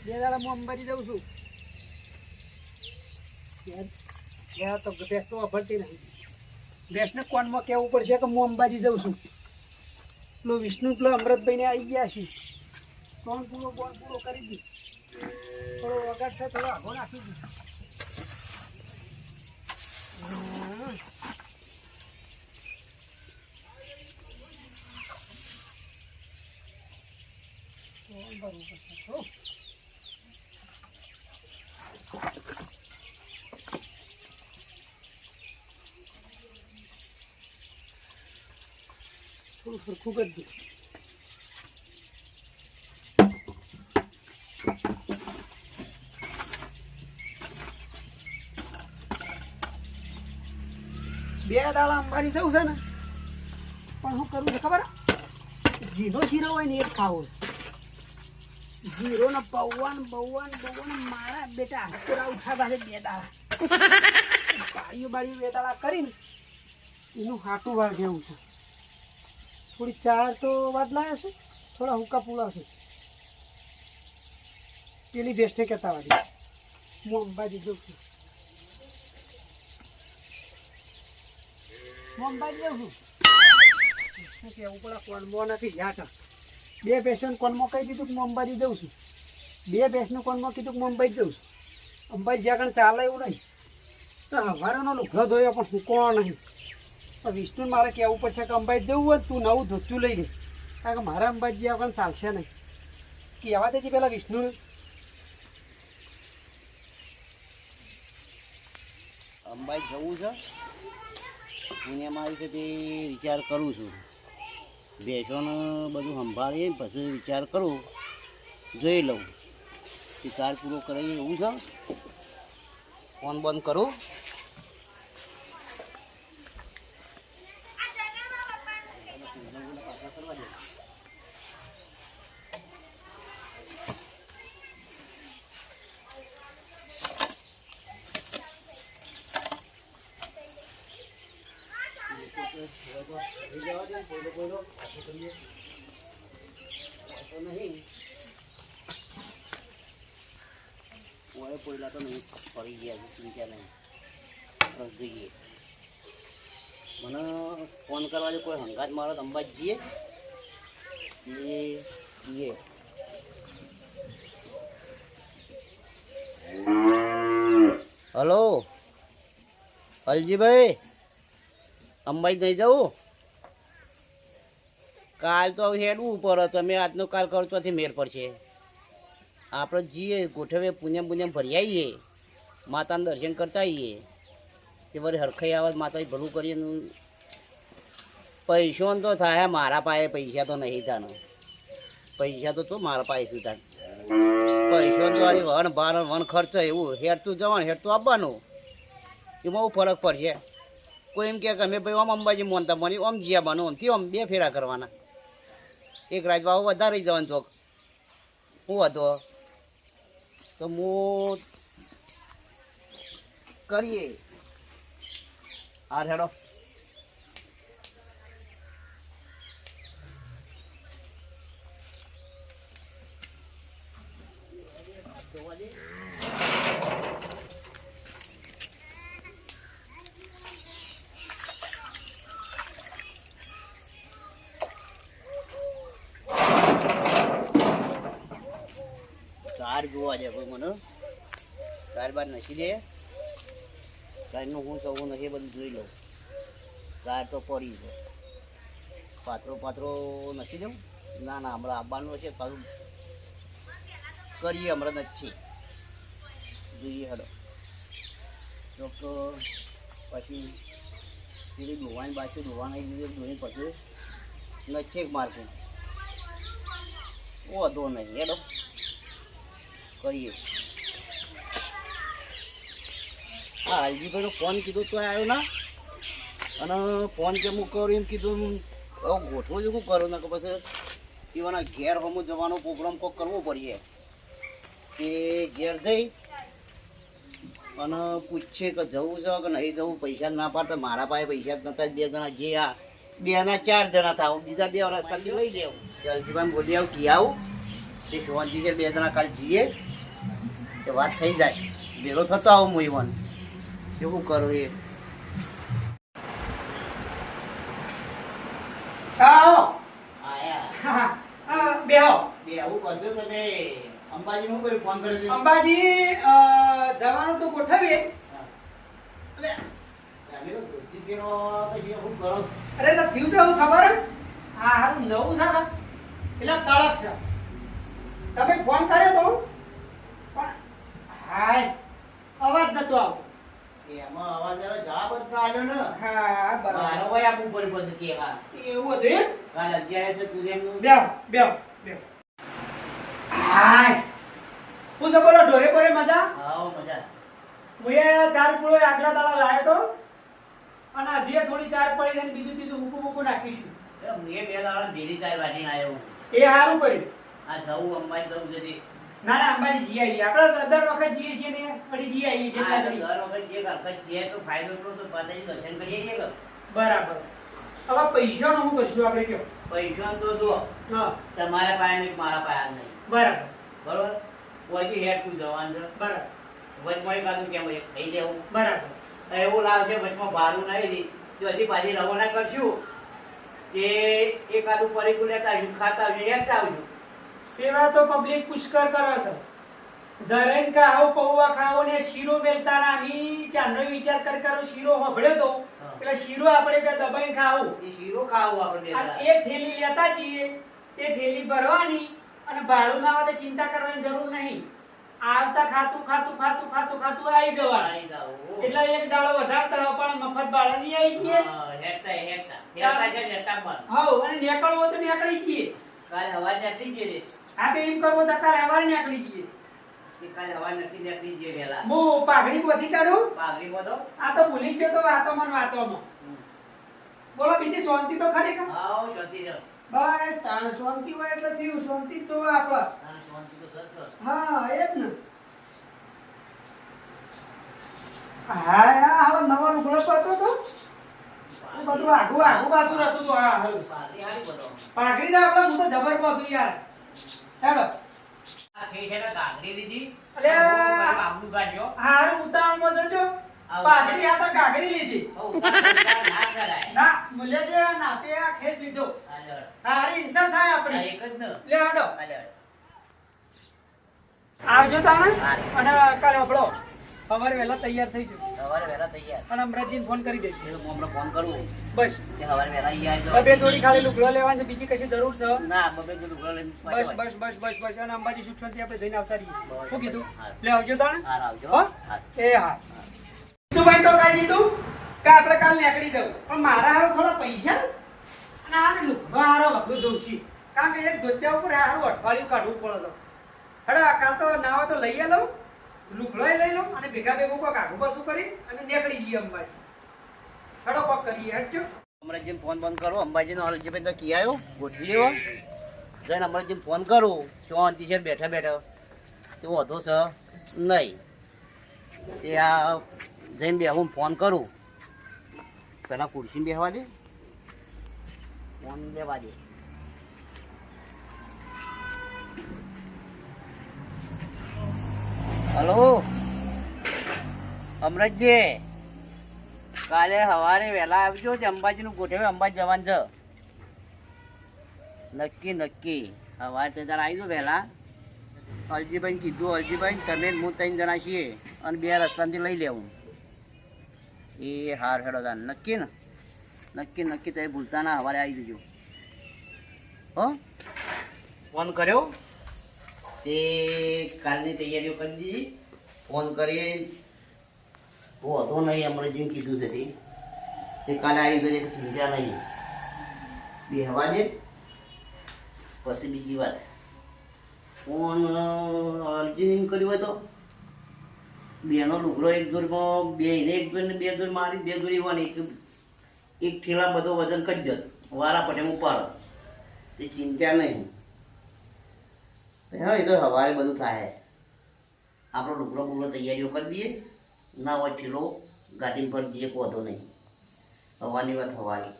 બે દાડા હું અંબાજી જાઉં છું. યાર તો ભેંસ તો વાપરતી નહીં. ભેંસને કોનમાં કહેવું પડશે કે હું અંબાજી જાઉં છું. પેલો વિષ્ણુ પેલો અમૃતભાઈને આવી ગયા છે. બોન પૂરો કરી દી. થોડો વગાડ છે, થોડો આઘો નાખી દી. બરોબર છે. થોડું સરખું કરી દે. બે દાડા અંબાજી જવું છે ને, પણ શું કરવું છે ખબર? જીરો શીરો હોય ને એ જ ખાવો. જીરો ને પૌવાન મારા બેટા હાસ્તોરા ઉઠાવા છે. બે દાડા બાળીઓ બે દાડા કરીને એનું હાટું વાળ જેવું છે. થોડી ચાર તો વાદલાયા છે, થોડા હુક્કા પૂલા છે. પેલી ભેંસને કહેતા વાળી હું અંબાજી જઉં છું. હું અંબાજી જાઉં છું. શું કહેવું પડે? કોનમાં નથી યાદ. બે ભેંસોને કોનમાં કહી દીધું કે હું અંબાજી જાઉં છું. બે ભેંસનું કોનમાં કીધું કે હું અંબાજી જાઉં છું. અંબાજી જ્યાં આગળ ચાલે એવું નહીં. તો હવારેનો લુગડો ધોયો પણ હું કોણ નહીં. વિષ્ણુ મારે કહેવું પડશે કે અંબાજી જવું હોય તું નવું ધોતું લઈ લે, કારણ કે મારા અંબાજી આગળ ચાલશે નહીં. કહેવા દેજે પેલા વિષ્ણુને. અંબાજી જવું છે એને મારી છે તે વિચાર કરું છું. ભેંસોને બધું સંભાળીએ પછી વિચાર કરું, જોઈ લઉં શિકાર પૂરો કરાવીએ એવું છે. ફોન બંધ કરું. તો નહીં ફરી ગયા છે, ચિંતા નહીં. બસ જઈએ. મને ફોન કરવા જો કોઈ હંગાત મારો અંબાજી જઈએ. હલો અલજીભાઈ, અંબાજી નહીં જવું? કાલ તો હેડવું પડે. તમે આજનો કાલ કરો તો મેર પડશે. આપણે જઈએ, ગોઠવે, પુણ્યમ ભરી આવીએ, માતાનું દર્શન કરતા આવીએ. તે વળી હરખાઈ આવે માતાજી ભલું કરીએ. પૈસો તો થાય મારા પાસે, પૈસા તો નહીં તાનો. પૈસા તો મારા પાસે શું થાય? પૈસો તો વણ ભાર વણ ખર્ચ એવું હેઠતું જવાનું હેઠતું આપવાનું. એમાં બહુ ફરક પડશે. કોઈ એમ કે અમે ભાઈ આમ અંબાજી મોનતા બની આમ જ્યાં બનો આમથી આમ બે ફેરા કરવાના. એક રાજબાબુ વધારે જવાનું ચોક હું હતો તો હું કરીએ. હા હેડો. કાર જોવા જાય કોઈ મને. કાર બાર નસી દે. કારનું હું સૌ નથી બધું જોઈ લઉં. કાર તો પડી છે. પાત્રો નથી દેવું. ના હમણાં આવવાનું છે. પાછું કરીએ હમણાં નથી જોઈએ. હલો તો પછી પેલી ધોવાની બાજુ ધોવાના ધોઈ પછી નથી મારતું. વધો નહીં હેડો કરીએ. હા હલજીભાઈનો ફોન કીધું તો આવ્યો ના. અને ફોન કે હું કરું એમ કીધું. હવે ગોઠવું જ શું કરું ને કે પછી એવાના ઘેર હમું જવાનો પ્રોગ્રામ કોક કરવો પડીએ. કે ઘેર જઈ અને પૂછે કે જવું છે કે નહીં જવું. પૈસા ના પાડતા મારા પાસે પૈસા જ નતા. બે જણા જે આ બેના 4 જણા થાવ. બીજા 2 રસ્તાથી લઈ લેવું. હલજીભાઈ બોલી આવું કી આવું તે શાંતિ છે. 2 જણા કાલ જઈએ એ વાત થઈ જાય ભેરો થતો આવું હું ઈવન કેવું કરું એ આવો આયા હા હા બેહો બે આવું કરશો તમે અંબાજી નું કોઈ ફોન કર્યો છે અંબાજી જવાનું તો ગોઠવીએ એટલે તમે તો ધોતી પહેરો પછી શું કરો અરે એટલે થયું તો હું ખબર હે? હા હારું નવું છે ને એટલે કડક છે તમે ફોન કર્યો તો પણ હાય અવાજ નતો આવતો એમાં અવાજ આવે જવાબ જ ના આવ્યો ને હા બરાબર મારો ભાઈ આપવું પડે પછી કેવા એવું હતું એમ? કાલ 11 છે તું એમનું બેહો બેહો બેહો હાય હું શું બોલો ઢોરે બોરે મજા આવો મજા હું એ ચાર પૂળો આગલા દાડા લાવ્યો તો અને હજી થોડી ચાર પડી છે ને બીજું ત્રીજું મૂકું નાખીશું મેં બે દાડા ભેરી ચાય વાટીને આવ્યો એ સારું કર્યું આ જવું અંબાજી જવું છે તે. ના ના અંબાજી જી આવીએ આપણે દર વખત જઈએ છીએ ને ફરી જી આવીએ આ જેટલા તો કરીએ. દર વખત જે વખત જે તો ફાયદો એટલો તો માતાજી દર્શન કરીએ છીએ કે બરાબર હવે પૈસાનું શું કરશું આપણે કયો પૈસા તો જો હા તમારા પાસે નહીં મારા પાસે નહીં બરાબર બરોબર કોઈથી હેડ તું જવાનું છે બરાબર વચમાં એકાદું કેમ એક ખાઈ દેવું બરાબર એવું લાગશે વચમાં ભારું નહીં દી તો હજી પાછી રવાના કરશું કે એકાદું પરિકુલ લેતા આવીશું ખાતા આવીશું હેડતા આવીશું સેવા તો પબ્લિક પુષ્કર કરે છે ધરેન ખાઓ પૌવા ખાઓ ને શીરો મેલતા ના મી ચાંદનો વિચાર કરો શીરો હોભળ્યો તો એટલે શીરો આપણે બે દબાઈને ખાવું એ શીરો ખાવું આપણે બે અને જણા. એક થેલી લેતા જઈએ તે થેલી ભરવાની અને ભાડું ના આવે તો ચિંતા કરવાની જરૂર નહીં આવતા ખાતું ખાતું ખાતું ખાતું ખાતું આવી જવાનું પાણી દાવું. એટલે એક દાડો વધારતા હોય પણ મફત ભાડું નહીં આવી જઈએ હા, હેડતા હેડતા છે ને હેડતા પણ. હાઉ અને નીકળવું હોય તો નીકળી જઈએ કાલે હવા નથી જઈએ હા તો એમ કરવો તો કાલે સવારે નીકળી જઈએ કે કાલે હવા નથી જતી જઈએ વહેલા હું પાઘડી પોતી કાઢું પાઘડી બધો આ તો ભૂલી ગયો તો વાતોમાં ને વાતોમાં બોલો બીજી શાંતિ તો ખરી કે આવો શાંતિ છે બસ તાણ શાંતિ હોય એટલે થયું શાંતિ જ જોવે આપડે તારે શાંતિ તો સરસ. હા એ જ ને હા હા હવે નવો લુગડો પાતો તો એ બધું આઘું આઘું પાછું રહેતું હતું હા હારું પાઘડી હારી બધો. પાઘડી તો આપણે હું તો જબર પાતું યાર હેડો આ ખેંચેલા કાકડી લીધી. અરે! મારું આબરૂ કાઢ્યો. હારું ઉતાવળમાં જજો પાઘડી આટા ગાગરી લીધી હવે ઉતાવળ ના કરાય. ના મુલે જે નાસે આ ખેસ લીધો આ લે. હારી ઇન્સાન થાય આ આપણે એક જ ને. લે હેડો આ લે. આવજો તાણે હા. અને કાલે આપણો સવારે વહેલા તૈયાર થઈ જજો સવારે વહેલા તૈયાર. અને અમરાજીને ફોન કરી દેજો એ તો હું હમણાં ફોન કરું બસ કે સવારે વહેલા ઈ આવજો. બે જોડી ખાલી લુગડો લેવાની છે બીજી કશી જરૂર છે ના બબે તો લુગડો લઈને બસ પાછો બસ બસ બસ બસ અને અંબાજી સુખશાંતિ આપણે જઈને આવતા રહીએ બસ. શું કીધું હા. લે આવજો તાણે હાર આવજો. હો? હાર. એ હા તું ભાઈ તો કહી દીધું કે આપણે કાલ નીકળી જવું પણ મારા હારો થોડા પૈસા અને આ લુગડો હારો વધુ જોઉં છું કારણ કે એક ધોતિયા ઉપર હારું અઠવાડિયું કાઢવું પડે છે હડા કાલ તો ના હોય તો લઈ લઉં લુગડોય લઈ લઉં અને ભેગા ભેગું કોક આઘું પાછું કરી અને નીકળી જઈએ અંબાજી હડો કોક કરીએ હટજો અમરાજીને ફોન બંધ કરો અંબાજીનો હલજીભાઈ તો કી આવ્યો ગોઠવી દેવો જઈને અમરાજીને ફોન કરું શાંતિ છે બેઠા બેઠા તો વધુ છે નહીં તે આ જઈને બે હું ફોન કરું પેલા ખુરશી બેસવા દે ફોન લેવા દે હલો અમરાજજી કાલે સવારે વહેલા આવજો તે અંબાજીનું ગોઠવે અંબાજી જવાનું છે નક્કી નક્કી સવારે તે તારા આવી જાઓ વહેલા અલજીભાઈને કીધું અલજીભાઈ તમે ને હું 3 જણા છીએ અને 2 રસ્તાથી લઈ લેવું એ હાર હેડો તાર નક્કી ને નક્કી નક્કી તમે ભૂલતા ના સવારે આવી જજો હો ફોન કર્યો તે કાલની તૈયારીઓ કરી દીધી ફોન કરી તો હતો નહીં હમણાં જેમ કીધું છે તે કાલે આવી ગઈ ચિંતા નહીં બેહવા દે પછી બીજી વાત ફોન અર્જુન કર્યું હોય તો બેનો લુગડો એક દોરીમાં બેને એક દોરી ને 2 દોરી મારી 2 દોરી વાની એક ઠેલા બધો વજન કરી જત વારા પટે ઉપાડ તે ચિંતા નહીં હા એ તો સવારે બધું થાય આપણો લુગડો બુગડો તૈયારીઓ કરી દઈએ ના હોય ઠેલો ગાડી પર દઈએ કોઈ વાંધો નહીં હવાની વાત હવાની